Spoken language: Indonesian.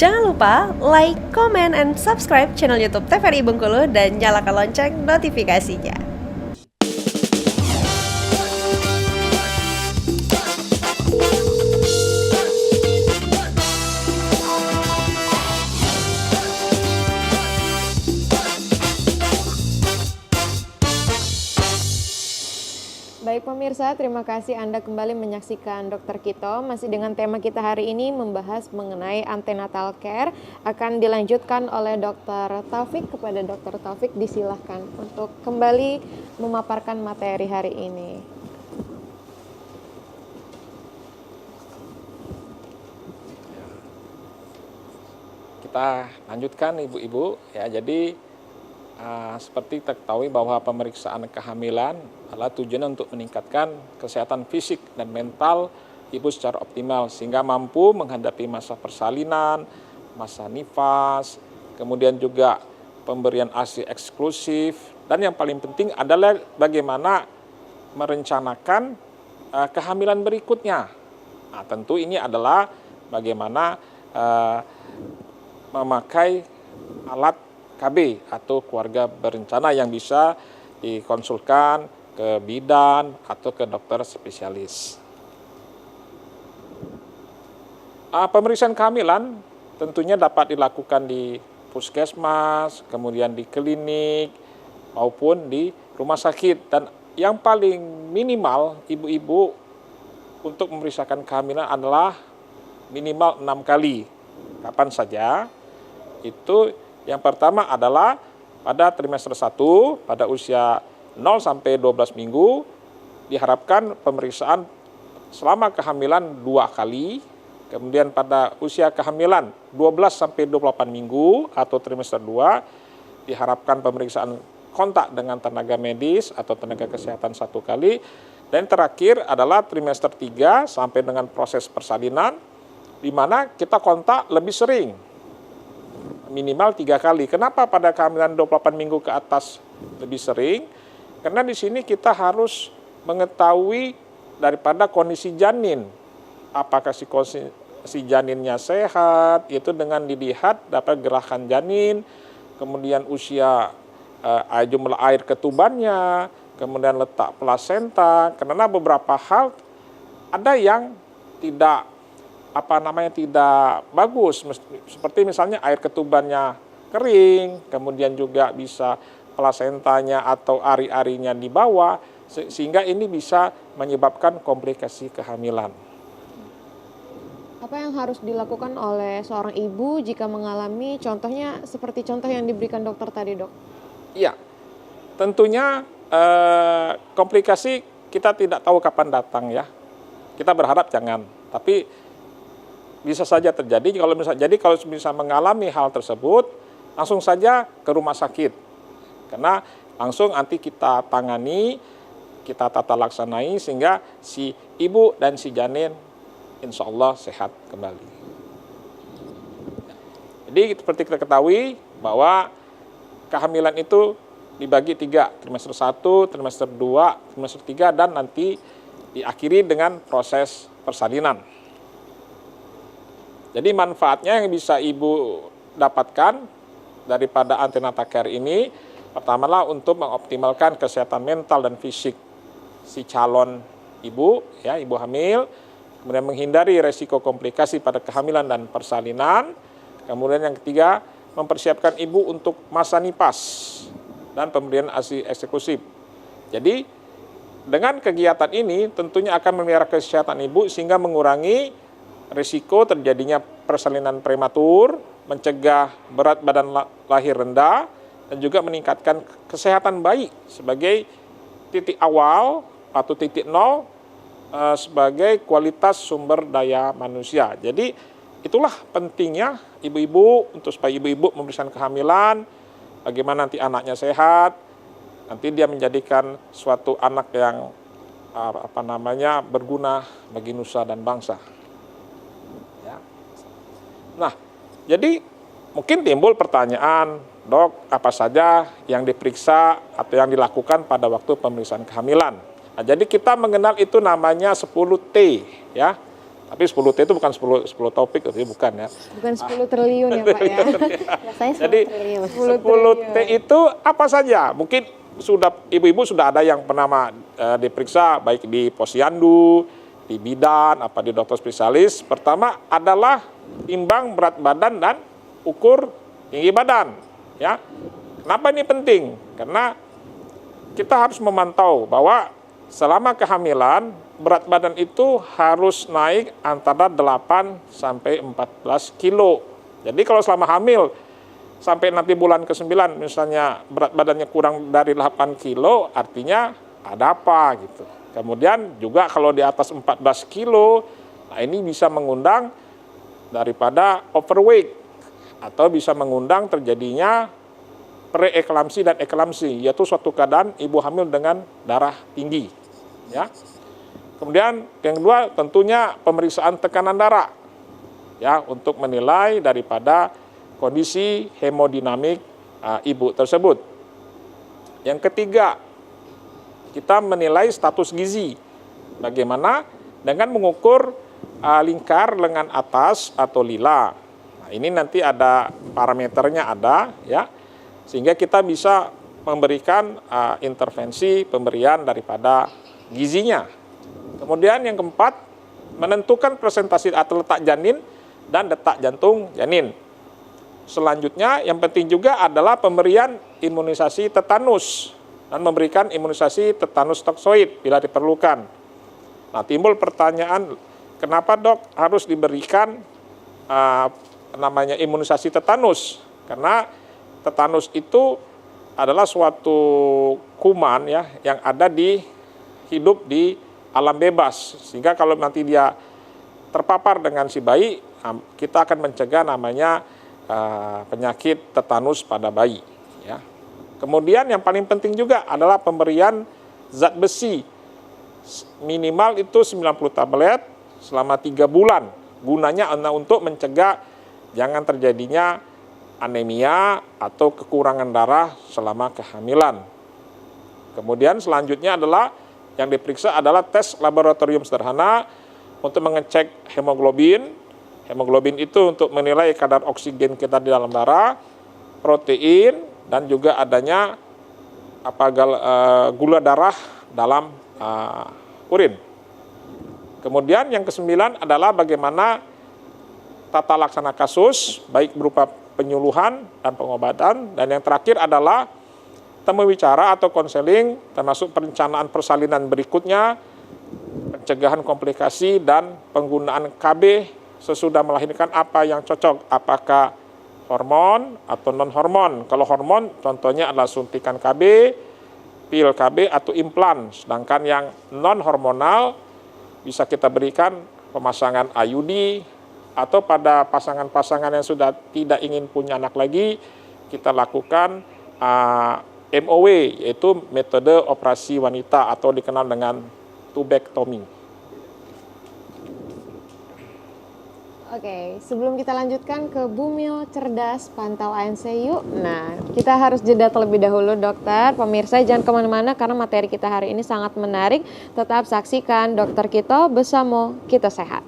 Jangan lupa like, comment, and subscribe channel YouTube TVRI Bengkulu dan nyalakan lonceng notifikasinya. Baik pemirsa, terima kasih Anda kembali menyaksikan Dokter Kito. Masih dengan tema kita hari ini membahas mengenai antenatal care. Akan dilanjutkan oleh Dokter Taufik. Kepada Dokter Taufik disilahkan untuk kembali memaparkan materi hari ini. Kita lanjutkan ibu-ibu ya. Jadi seperti kita ketahui bahwa pemeriksaan kehamilan adalah tujuan untuk meningkatkan kesehatan fisik dan mental ibu secara optimal sehingga mampu menghadapi masa persalinan, masa nifas, kemudian juga pemberian ASI eksklusif, dan yang paling penting adalah bagaimana merencanakan kehamilan berikutnya. Nah, tentu ini adalah bagaimana memakai alat KB atau keluarga berencana yang bisa dikonsulkan ke bidan atau ke dokter spesialis. Pemeriksaan kehamilan tentunya dapat dilakukan di puskesmas, kemudian di klinik maupun di rumah sakit, dan yang paling minimal ibu-ibu untuk memeriksakan kehamilan adalah minimal 6 kali. Kapan saja? Itu yang pertama adalah pada trimester 1 pada usia 0 sampai 12 minggu diharapkan pemeriksaan selama kehamilan 2 kali. Kemudian pada usia kehamilan 12 sampai 28 minggu atau trimester 2 diharapkan pemeriksaan kontak dengan tenaga medis atau tenaga kesehatan 1 kali. Dan terakhir adalah trimester 3 sampai dengan proses persalinan di mana kita kontak lebih sering. Minimal 3 kali. Kenapa pada kehamilan 28 minggu ke atas lebih sering? Karena di sini kita harus mengetahui daripada kondisi janin. Apakah si janinnya sehat, itu dengan dilihat dapat gerakan janin, kemudian usia jumlah air ketubannya, kemudian letak plasenta. Karena beberapa hal ada yang tidak tidak bagus, seperti misalnya air ketubannya kering, kemudian juga bisa plasentanya atau ari-arinya di bawah, sehingga ini bisa menyebabkan komplikasi kehamilan. Apa yang harus dilakukan oleh seorang ibu jika mengalami contohnya seperti contoh yang diberikan dokter tadi, dok? Iya, tentunya komplikasi kita tidak tahu kapan datang ya. Kita berharap jangan, tapi bisa saja terjadi. Kalau bisa mengalami hal tersebut, langsung saja ke rumah sakit. Karena langsung nanti kita tangani, kita tata laksanai sehingga si ibu dan si janin insya Allah sehat kembali. Jadi seperti kita ketahui bahwa kehamilan itu dibagi 3, trimester 1, trimester 2, trimester 3, dan nanti diakhiri dengan proses persalinan. Jadi manfaatnya yang bisa ibu dapatkan daripada antenatal care ini, pertamalah untuk mengoptimalkan kesehatan mental dan fisik si calon ibu, ya ibu hamil, kemudian menghindari resiko komplikasi pada kehamilan dan persalinan, kemudian yang ketiga mempersiapkan ibu untuk masa nifas dan pemberian ASI eksklusif. Jadi dengan kegiatan ini tentunya akan memelihara kesehatan ibu sehingga mengurangi risiko terjadinya persalinan prematur, mencegah berat badan lahir rendah, dan juga meningkatkan kesehatan bayi sebagai titik awal atau titik nol sebagai kualitas sumber daya manusia. Jadi itulah pentingnya ibu-ibu untuk supaya ibu-ibu memeriksakan kehamilan, bagaimana nanti anaknya sehat, nanti dia menjadikan suatu anak yang berguna bagi nusa dan bangsa. Nah, jadi mungkin timbul pertanyaan, dok, apa saja yang diperiksa atau yang dilakukan pada waktu pemeriksaan kehamilan? Nah, jadi kita mengenal itu namanya 10T, ya. Tapi 10T itu bukan 10 topik, itu bukan ya. Bukan 10 triliun ya Pak ya. Biasanya 10 Jadi triliun. 10T itu apa saja? Mungkin ibu-ibu sudah ada yang pernah diperiksa baik di posyandu, di bidan, di dokter spesialis. Pertama adalah timbang berat badan dan ukur tinggi badan. Ya, kenapa ini penting? Karena kita harus memantau bahwa selama kehamilan berat badan itu harus naik antara 8 sampai 14 kilo. Jadi kalau selama hamil sampai nanti bulan ke-9 misalnya berat badannya kurang dari 8 kilo, artinya ada apa gitu. Kemudian juga kalau di atas 14 kilo, nah ini bisa mengundang daripada overweight atau bisa mengundang terjadinya preeklamsi dan eklamsi, yaitu suatu keadaan ibu hamil dengan darah tinggi. Ya. Kemudian yang kedua tentunya pemeriksaan tekanan darah, ya, untuk menilai daripada kondisi hemodinamik ibu tersebut. Yang ketiga, kita menilai status gizi. Bagaimana dengan mengukur lingkar lengan atas atau lila. Nah, ini nanti ada parameternya ada, ya, sehingga kita bisa memberikan intervensi pemberian daripada gizinya. Kemudian yang keempat, menentukan presentasi atau letak janin dan detak jantung janin. Selanjutnya yang penting juga adalah pemberian imunisasi tetanus dan memberikan imunisasi tetanus toksoid bila diperlukan. Nah, timbul pertanyaan, kenapa dok harus diberikan namanya imunisasi tetanus? Karena tetanus itu adalah suatu kuman ya yang ada hidup di alam bebas, sehingga kalau nanti dia terpapar dengan si bayi, kita akan mencegah namanya penyakit tetanus pada bayi. Ya. Kemudian yang paling penting juga adalah pemberian zat besi, minimal itu 90 tablet selama 3 bulan. Gunanya untuk mencegah jangan terjadinya anemia atau kekurangan darah selama kehamilan. Kemudian selanjutnya adalah yang diperiksa adalah tes laboratorium sederhana untuk mengecek hemoglobin. Hemoglobin itu untuk menilai kadar oksigen kita di dalam darah, protein, dan juga adanya gula darah dalam urin. Kemudian yang ke-9 adalah bagaimana tata laksana kasus, baik berupa penyuluhan dan pengobatan. Dan yang terakhir adalah temu bicara atau konseling, termasuk perencanaan persalinan berikutnya, pencegahan komplikasi dan penggunaan KB sesudah melahirkan apa yang cocok, apakah hormon atau non-hormon. Kalau hormon contohnya adalah suntikan KB, pil KB atau implan, sedangkan yang non-hormonal bisa kita berikan pemasangan IUD atau pada pasangan-pasangan yang sudah tidak ingin punya anak lagi, kita lakukan MOW, yaitu metode operasi wanita atau dikenal dengan tubektomi. Oke, sebelum kita lanjutkan ke Bumil Cerdas Pantau ANC yuk. Nah, kita harus jeda terlebih dahulu dokter. Pemirsa jangan kemana-mana karena materi kita hari ini sangat menarik. Tetap saksikan Dokter Kito bersama Kita Sehat.